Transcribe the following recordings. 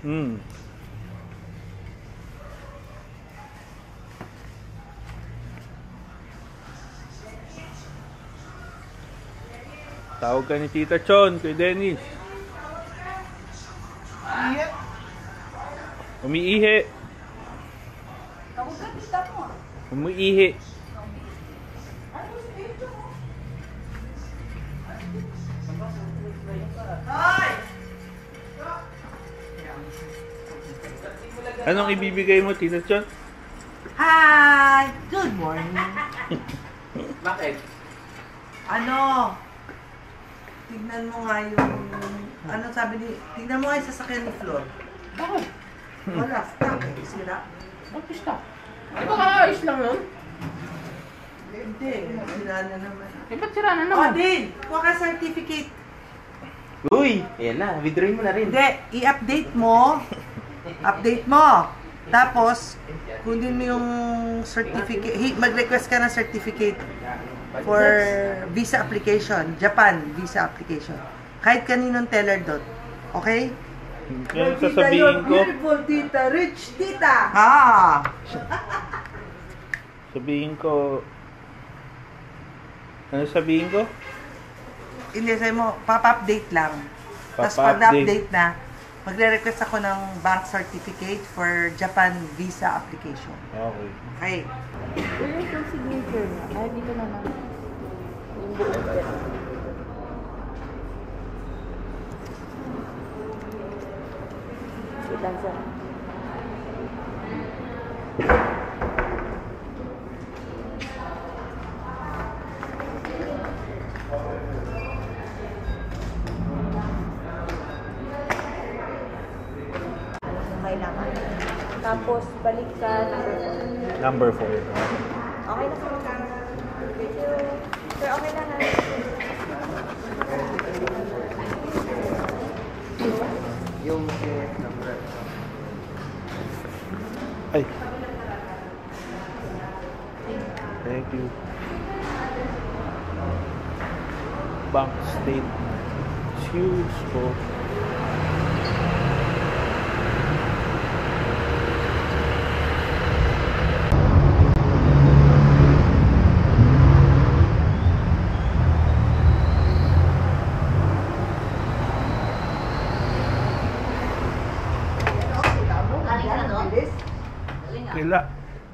Hmm. Tawag ka ni Tita Chon, kay Dennis. Umiihi. Tawag ka, tita mo. Umiihi. Anong ibibigay mo, Tita Chon? Hi! Good morning. Bakit? Ano? Tignan mo nga yung... Ano sabi ni... Tignan mo nga yung sasakyan ni Flor. Bakit? Wala, stuck eh. Sira. Bakit stop? Di ba kaayos lang yun? Hindi, sira na naman. Eh, ba't sira na Oh, naman? Din! Kuha ka certificate. Uy! Ayan na, withdrawin mo na rin. Hindi, i-update mo. Update mo. Tapos, kunin mo yung certificate. Mag-request ka ng certificate for visa application. Japan visa application. Kahit kaninong teller doon. Okay? Yan sasabihin ko. Beautiful tita, rich tita. Ah! Sabihin ko. Ano sabihin ko? Hindi, sabi mo, papa-update lang. Tapos Papa-update. pag na-update na, magre-request ako ng bank certificate for Japan visa application. Okay. Okay. Wala yung signature niya. Ay, dito na lang. Yung buong. Wait lang, sir. Kailangan. Tapos, balik ka number 4. Number 4. Okay na, sir. Thank you. Sir, okay na, ha? Yung number. Ay. Thank you. Bank statement. It's huge po.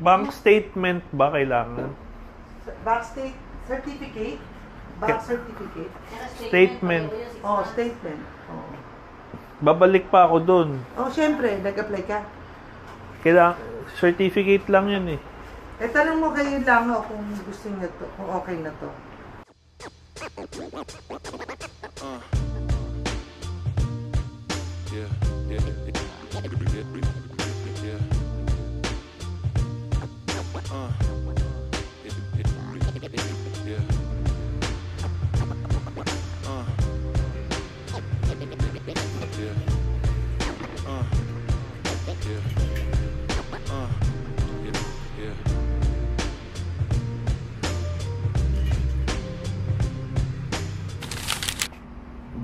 Bank statement ba kailangan? Bank certificate? Bank certificate? Statement. Oh, statement. Oh. Babalik pa ako dun. Oh, syempre, nag-apply ka. Kailangan, certificate lang yun eh. Eh, tanong mo kayo lang kung gusto niyo to, kung okay na to. Yeah, yeah, yeah.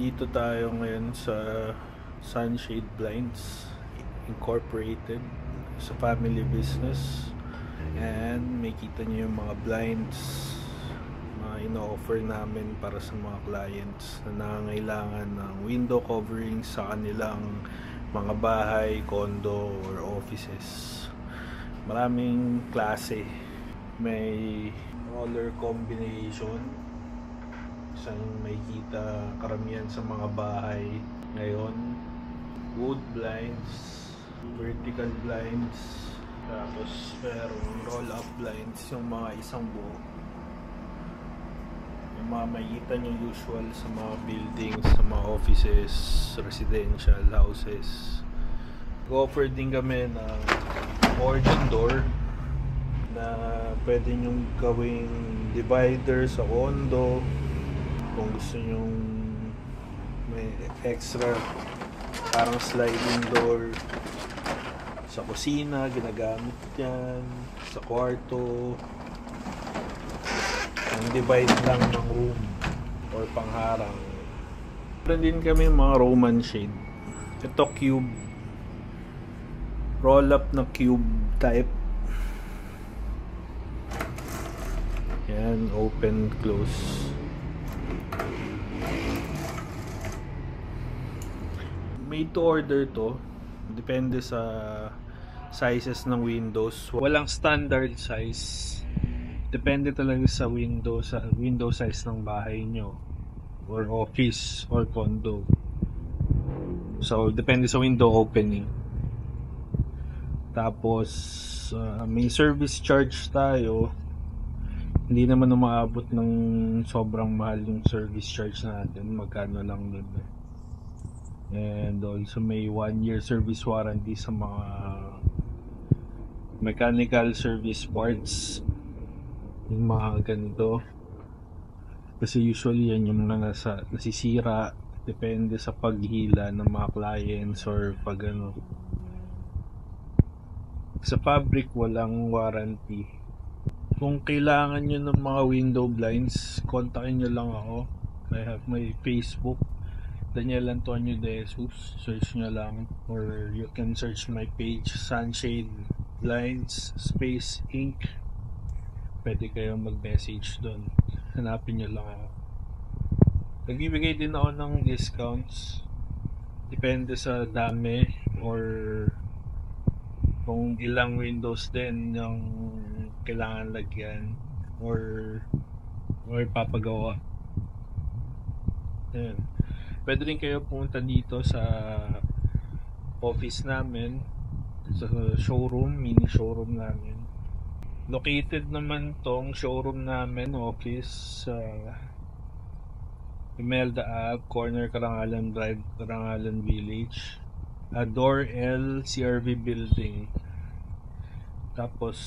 Dito tayo ngayon sa Sunshade Blinds Incorporated, sa family business, and may kita nyo yung mga blinds na ino-offer namin para sa mga clients na nangangailangan ng window coverings sa kanilang mga bahay, condo, or offices. Maraming klase. May roller combination, isang may kita karamihan sa mga bahay ngayon. Wood blinds, vertical blinds, tapos merong roll-up blinds, yung mga isang buo. Yung mga makikita nyo usual sa mga buildings, sa mga offices, residential houses. Go-offer din kami ng organ door na pwede nyong gawing divider sa condo kung gusto nyong may extra parang sliding door sa kusina, ginagamit yan sa kwarto, ang divide lang ng room or pangharang. Meron din kami mga Roman shade. Ito cube, roll up na cube type. Yan, open, close. Made to order to. Depende sa sizes ng windows. Walang standard size. Depende talaga sa window size ng bahay nyo, or office or condo. So depende sa window opening. Tapos may service charge tayo. Hindi naman umaabot ng sobrang mahal yung service charge natin, magkano lang nun. And also may 1-year service warranty sa mga mechanical service parts, yung mga ganito. Kasi usually yan yung mga nasisira, depende sa paghila ng mga clients or pag ano. Sa fabric walang warranty. Kung kailangan nyo ng mga window blinds, kontakin nyo lang ako. I have my Facebook, Daniel Antonio De Jesus. Search nyo lang, or you can search my page, Sunshade Blinds Space Inc. Pwede kayong mag-message doon. Hanapin nyo lang ako. Nagbibigay din ako ng discounts. Depende sa dami or kung ilang windows din yung kailangan lagyan or papagawa. Ayan. Pwede rin kayo pumunta dito sa office namin, sa showroom, mini showroom namin. Located naman tong showroom namin, office sa Imelda Ave, corner Karangalan Drive, Karangalan Village, Adore L CRV building. Tapos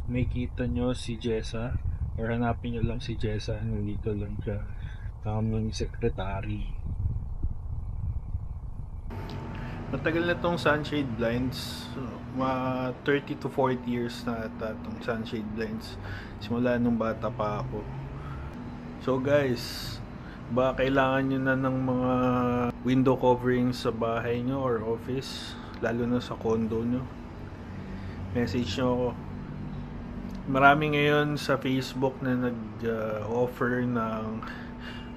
may kita nyo si Jessa, or hanapin nyo lang si Jessa, nandito lang siya, aming secretary. Matagal na tong Sunshade Blinds, mga 30 to 40 years na ata tong Sunshade Blinds, simula nung bata pa ako. So guys, ba kailangan nyo na ng mga window coverings sa bahay nyo or office, lalo na sa condo nyo, message nyo ako. Marami ngayon sa Facebook na nag-offer ng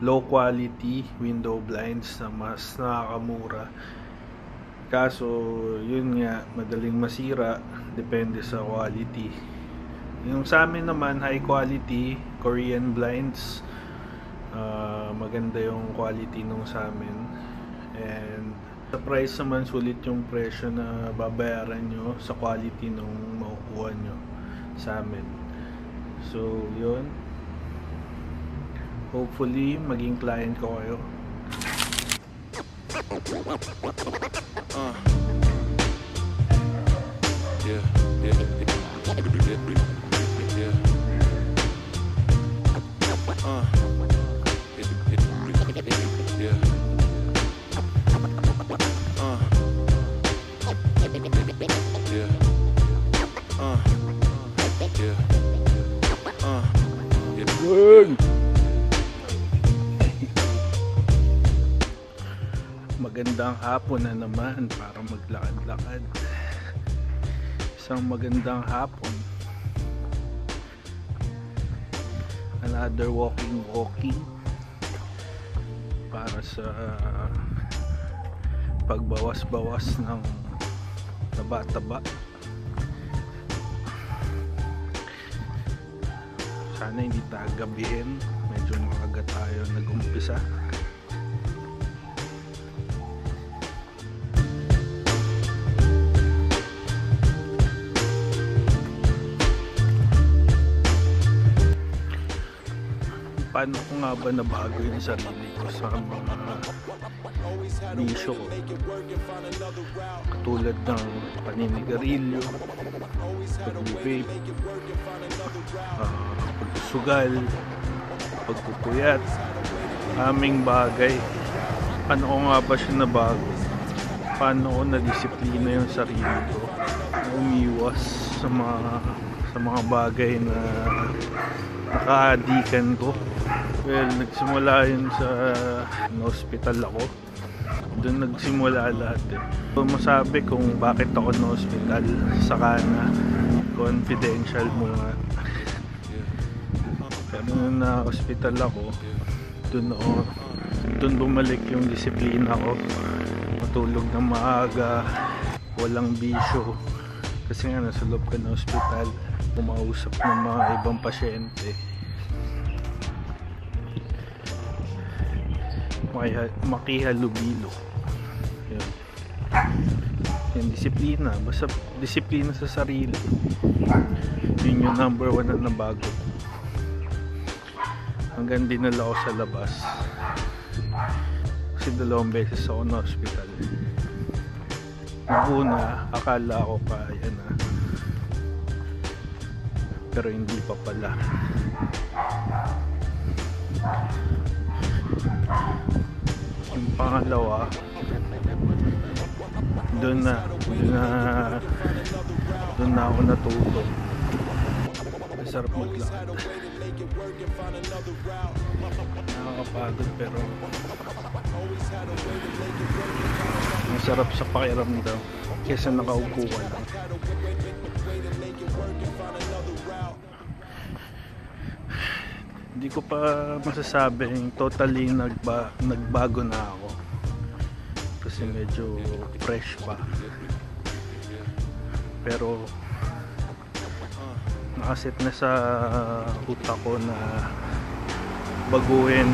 low quality window blinds na mas nakakamura. Kaso yun nga, madaling masira, depende sa quality. Yung sa amin naman, high quality Korean blinds. Maganda yung quality nung sa amin, and sa price naman sulit yung presyo na babayaran nyo sa quality nung makukuha nyo sa amin. So yun, hopefully maging client ko kayo. Magandang hapon na naman para maglakad-lakad. Isang magandang hapon. Another walking para sa pagbawas-bawas ng taba-taba. Sana hindi tayo gabihin, medyo maaga tayo nag-umpisa. Paano ko nga ba nabago yung sarili ko sa mga bisyo ko, katulad ng paninigarilyo, pag-vape, pagsusugal, pagpupuyat, aming bagay. Paano ko nga ba siya nabago? Paano ko nadisiplina yung sarili ko na umiwas sa mga bagay na nakahadikan ko? Well, nagsimula yun sa hospital ako. Doon nagsimula lahat eh. So, masabi kung bakit ako na hospital, saka na confidential muna. Pero nung na hospital ako, doon bumalik yung disiplina ko. Matulog ng maaga, walang bisyo. Kasi nga nasa loob ka ng hospital, pumausap ng mga ibang pasyente. Makihalubilo. Yun. Yung disiplina, basta disiplina sa sarili. Yun yung number 1 na nabago. Hanggang dinala ko sa labas. Kasi 2 beses ako na hospital. Nung una, akala ko kaya na. Pero hindi pa pala. Yung pangalawa, doon na ako natuto. Masarap maglakad. Nakakapagod pero masarap sa pakiramdam kesa nakaupo ka lang. Hindi ko pa masasabing totally nagbago na ako kasi medyo fresh pa, pero nakaset na sa utak ko na baguhin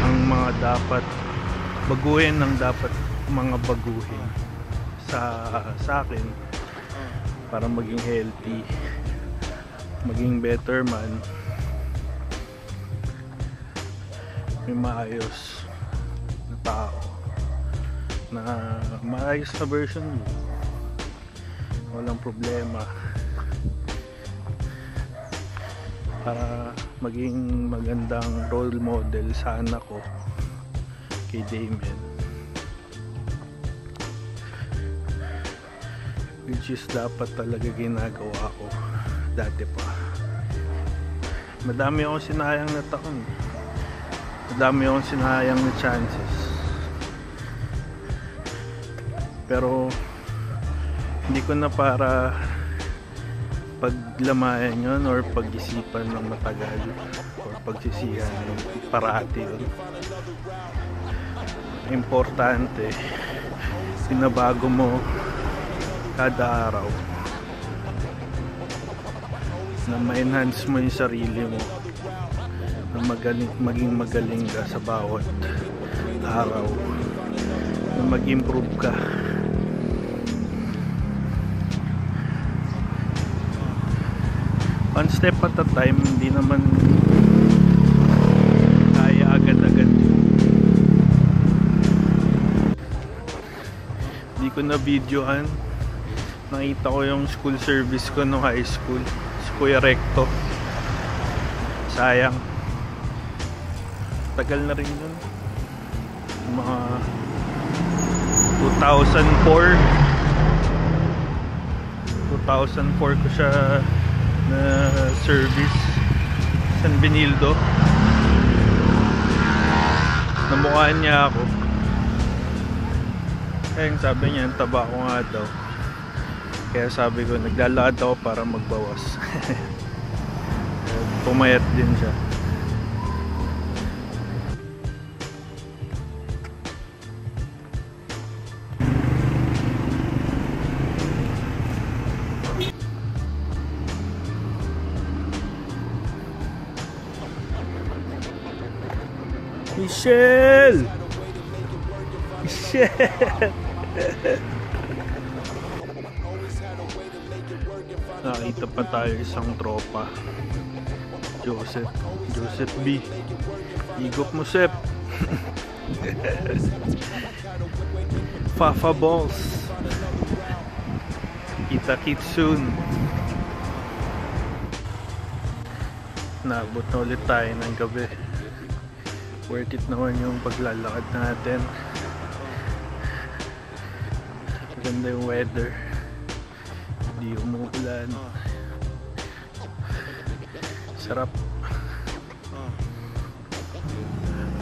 ang mga dapat mga baguhin sa akin para maging healthy, maging better man, may maayos na tao, na maayos na version mo, walang problema, para maging magandang role model sa anak ko, kay Damien, which is dapat talaga ginagawa ko dati pa. Madami akong sinayang na taon, madami akong sinayang na chances, pero hindi ko na para paglamayan yun or pag-isipan ng matagal or pagsisihan ng parati yun. Importante, pinabago mo kada araw, na ma-enhance mo yung sarili mo, na maging magaling ka sa bawat araw, na mag-improve ka. One step at a time, hindi naman kaya agad-agad. Hindi ko na videohan. Nakita ko yung school service ko no high school, si Kuya Recto. Sayang, tagal na rin yun, mga 2004 ko siya na service. San Benildo, namukhaan niya ako, kaya sabi niya ang taba ko nga daw, kaya sabi ko naglalakad ako para magbawas. Pumayat din siya. Michelle! Nakita pa tayo isang tropa, Joseph B. Igop mo, Sep. Fafa Balls. Kita-kits soon. Naabot na ulit tayo ng gabi. Worth it naman yung paglalakad natin. Maganda yung weather, hindi umuulan, sarap.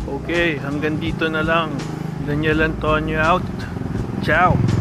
Okay, hanggang dito na lang. Daniel Antonio out. Ciao.